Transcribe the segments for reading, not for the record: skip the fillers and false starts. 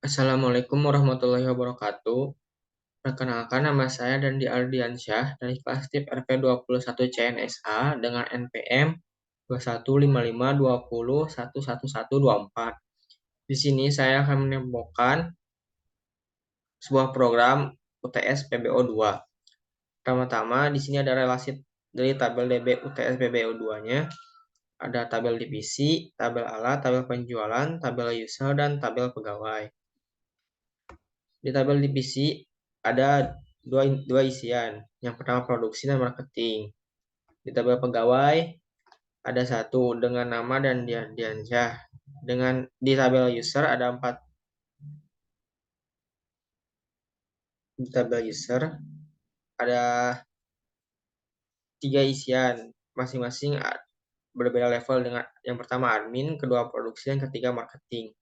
Assalamualaikum warahmatullahi wabarakatuh. Perkenalkan nama saya Dandi Ardiansyah dari kelas TIP RP21 CNSA dengan NPM 215520111124. Di sini saya akan menemukan sebuah program UTS PBO2. Pertama-tama di sini ada relasi dari tabel DB UTS PBO2-nya. Ada tabel divisi, tabel alat, tabel penjualan, tabel user, dan tabel pegawai. Di tabel divisi ada dua isian. Yang pertama produksi dan marketing. Di tabel pegawai ada satu dengan nama dan Diansyah. Di tabel user ada 4. Di tabel user ada 3 isian, masing-masing berbeda level dengan yang pertama admin, kedua produksi, dan ketiga marketing.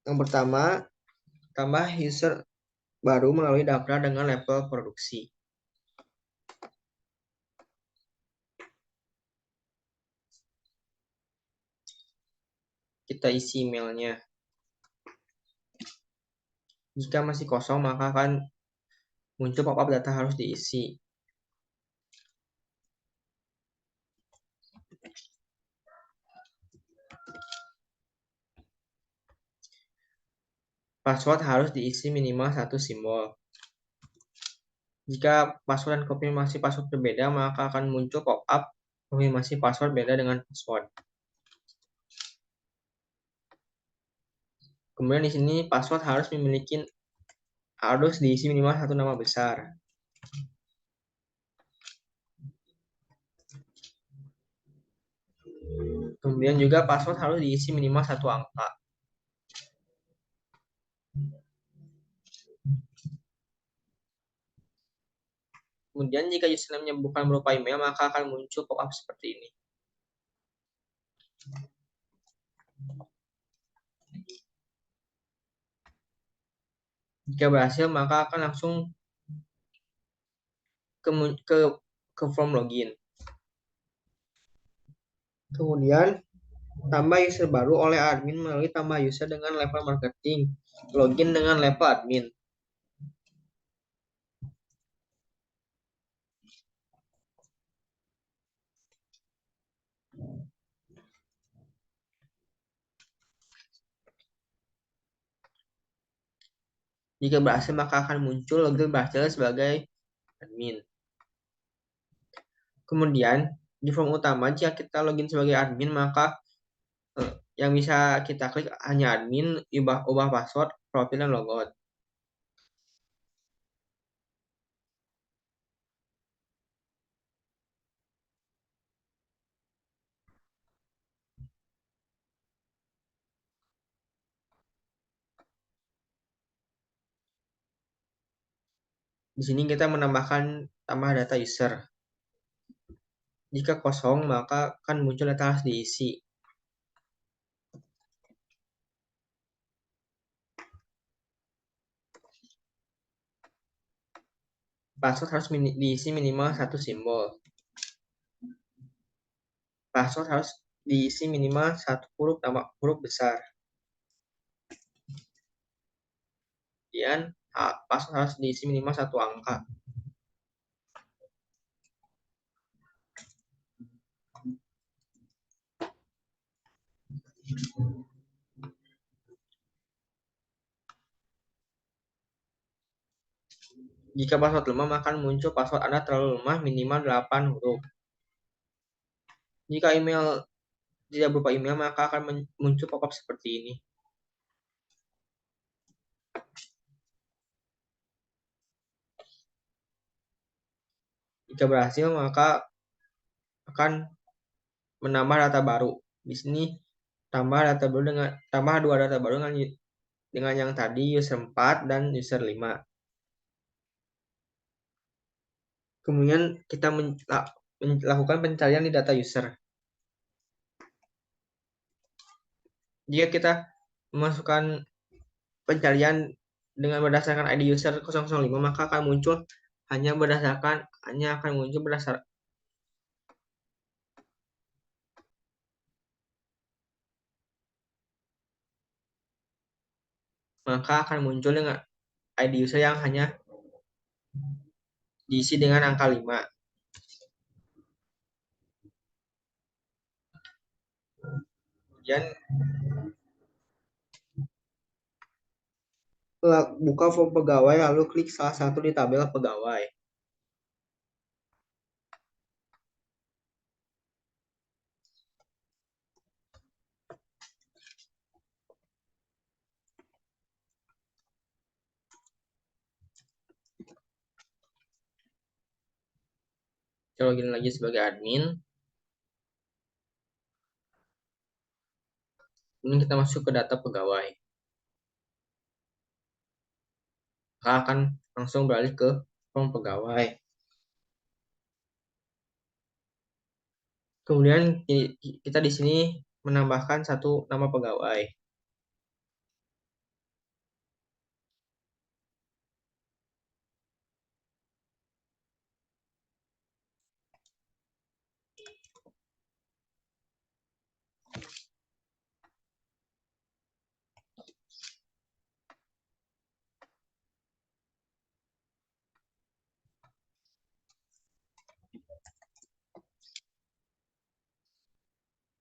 Yang pertama, tambah user baru melalui daftar dengan level produksi. Kita isi emailnya. Jika masih kosong, maka akan muncul pop-up data harus diisi. Password harus diisi minimal 1 simbol. Jika password dan konfirmasi password berbeda, maka akan muncul pop-up konfirmasi password beda dengan password. Kemudian di sini password harus diisi minimal 1 nama besar. Kemudian juga password harus diisi minimal 1 angka. Kemudian jika username-nya bukan berupa email, maka akan muncul pop-up seperti ini. Jika berhasil, maka akan langsung ke form login. Kemudian tambah user baru oleh admin melalui tambah user dengan level marketing. Login dengan level admin. Jika berhasil, maka akan muncul login berhasil sebagai admin. Kemudian, di form utama, jika kita login sebagai admin, maka yang bisa kita klik hanya admin, ubah password, profil, dan logout. Di sini kita menambahkan tambah data user. Jika kosong, maka akan muncul data harus diisi. Password harus diisi minimal 1 simbol. Password harus diisi minimal 1 huruf besar. Kemudian password harus diisi minimal 1 angka. Jika password lemah, maka muncul password Anda terlalu lemah minimal 8 huruf. Jika email tidak berupa email, maka akan muncul pop-up seperti ini. Jika berhasil, maka akan menambah data baru. Di sini tambah dua data baru dengan yang tadi user 4 dan user 5. Kemudian kita melakukan pencarian di data user. Jika kita memasukkan pencarian dengan berdasarkan ID user 005, maka akan muncul hanya berdasarkan maka akan muncul dengan ID user yang hanya diisi dengan angka 5. Kemudian buka form pegawai lalu klik salah satu di tabel pegawai. Kita login lagi sebagai admin. Kemudian kita masuk ke data pegawai. Maka akan langsung beralih ke form pegawai. Kemudian kita di sini menambahkan satu nama pegawai.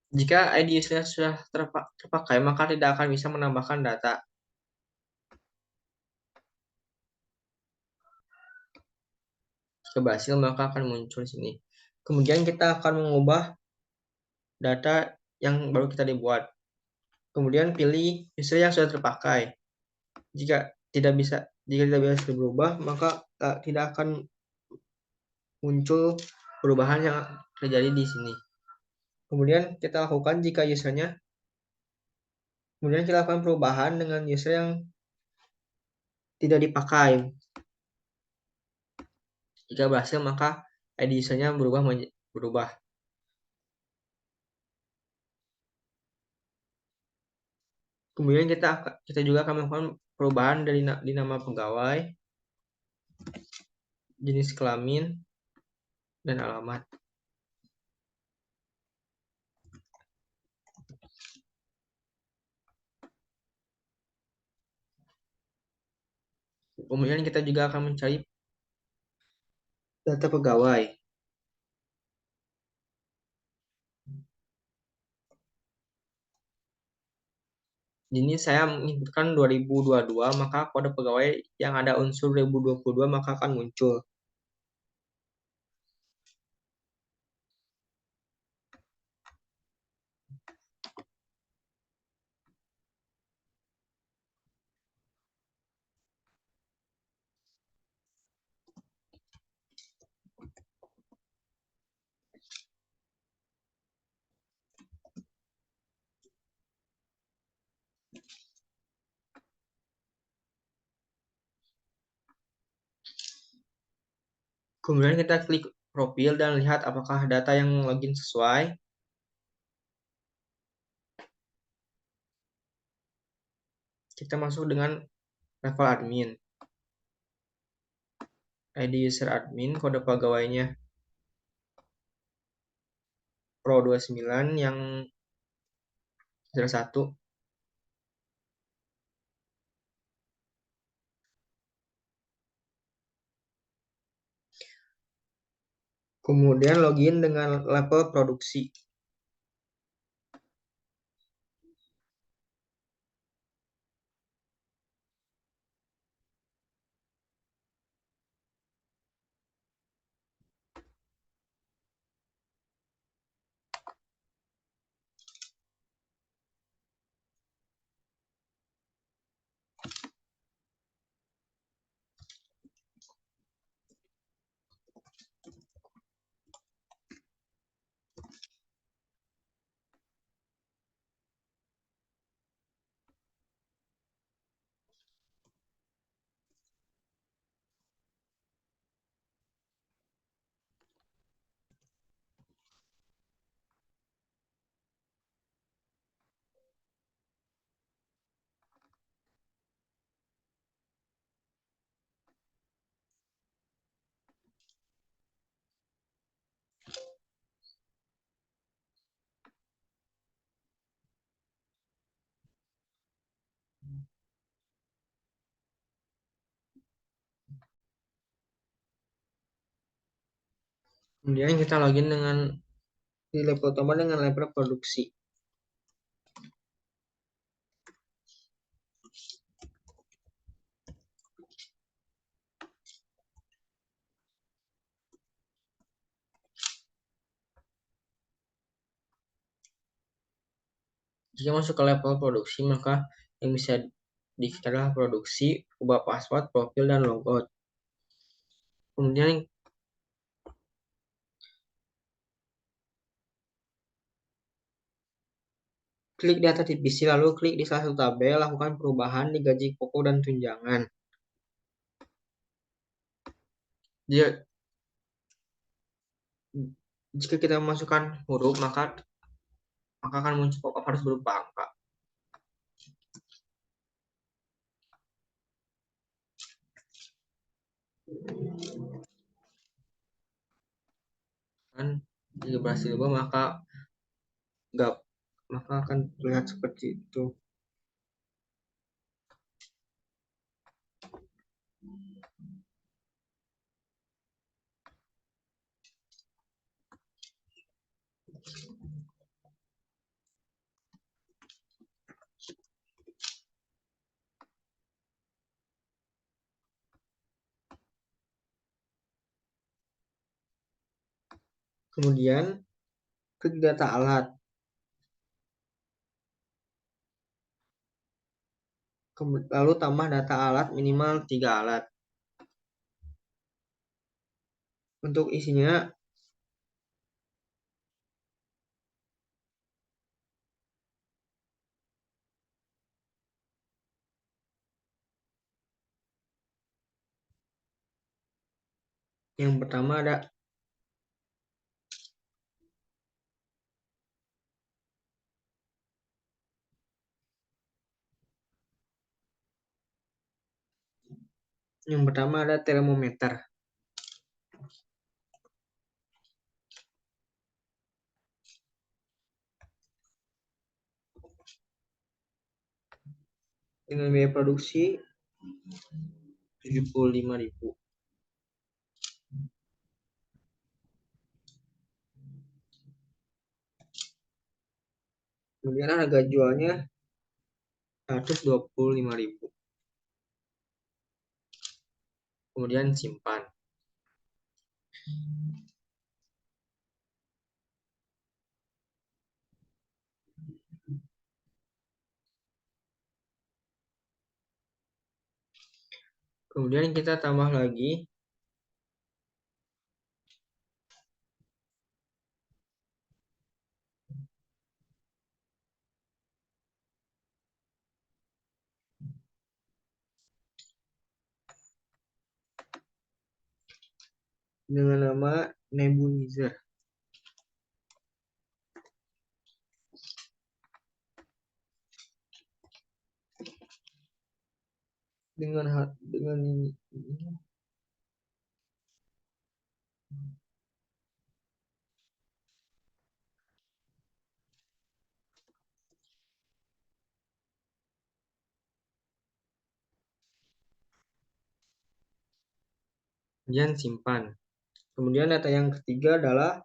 Jika ID user sudah terpakai, maka tidak akan bisa menambahkan data. Jika berhasil, maka akan muncul di sini. Kemudian kita akan mengubah data yang baru kita dibuat. Kemudian pilih user yang sudah terpakai. Jika tidak bisa berubah, maka tidak akan muncul perubahan yang terjadi di sini. Kemudian kita lakukan kemudian kita lakukan perubahan dengan user yang tidak dipakai. Jika berhasil, maka ID usernya berubah. Kemudian kita juga akan melakukan perubahan di nama pegawai, jenis kelamin, dan alamat. Kemudian kita juga akan mencari data pegawai. Ini saya menginputkan 2022, maka kode pegawai yang ada unsur 2022 maka akan muncul. Kemudian kita klik profil dan lihat apakah data yang login sesuai. Kita masuk dengan level admin. ID user admin, kode pegawainya Pro29 yang 1. Kemudian login dengan level produksi. Kemudian kita login dengan di laptop utama dengan label produksi. Jika masuk ke level produksi, maka yang bisa diklik adalah produksi, ubah password, profil, dan logout. Kemudian klik data divisi, lalu klik di salah satu tabel, lakukan perubahan di gaji pokok dan tunjangan. Jika kita memasukkan huruf, maka akan muncul pop-up harus berupa angka. Dan jika berhasil ubah, maka akan terlihat seperti itu. Kemudian klik data alat. Lalu tambah data alat minimal 3 alat. Untuk isinya, yang pertama ada termometer. Dengan biaya produksi 75.000. Kemudian harga jualnya 125.000. Kemudian simpan. Kemudian kita tambah lagi dengan nama nebulizer. Dengan ini kemudian simpan. Kemudian data yang ketiga adalah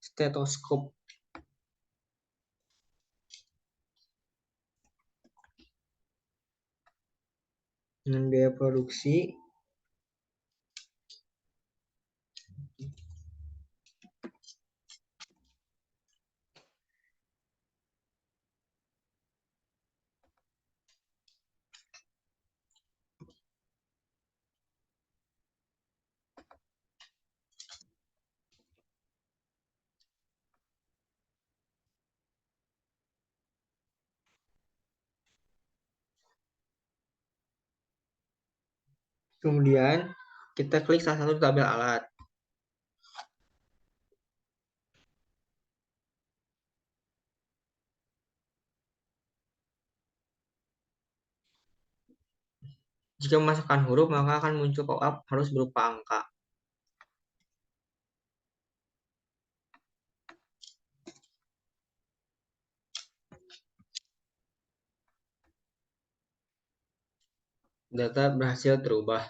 stetoskop. Dengan biaya produksi kemudian kita klik salah satu tabel alat. Jika memasukkan huruf, maka akan muncul pop-up harus berupa angka. Data berhasil terubah.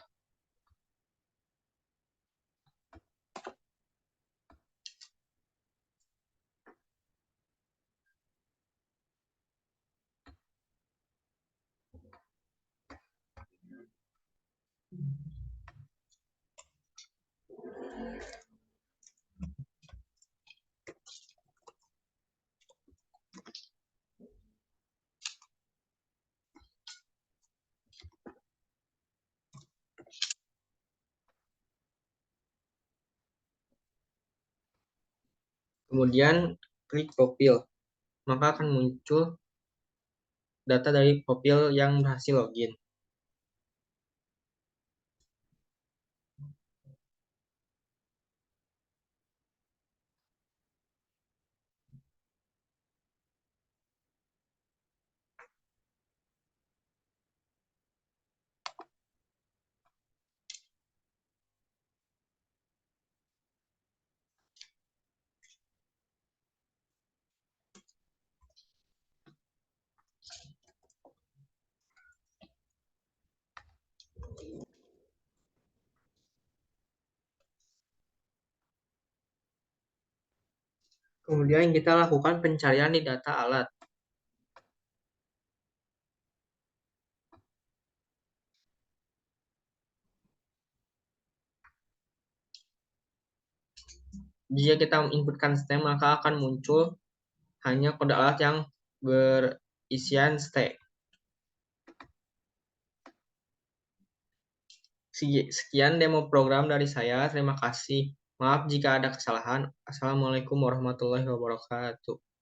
Kemudian klik profil, maka akan muncul data dari profil yang berhasil login. Kemudian kita lakukan pencarian di data alat. Jika kita inputkan stem, maka akan muncul hanya kode alat yang berisian stem. Sekian demo program dari saya. Terima kasih. Maaf jika ada kesalahan. Assalamualaikum warahmatullahi wabarakatuh.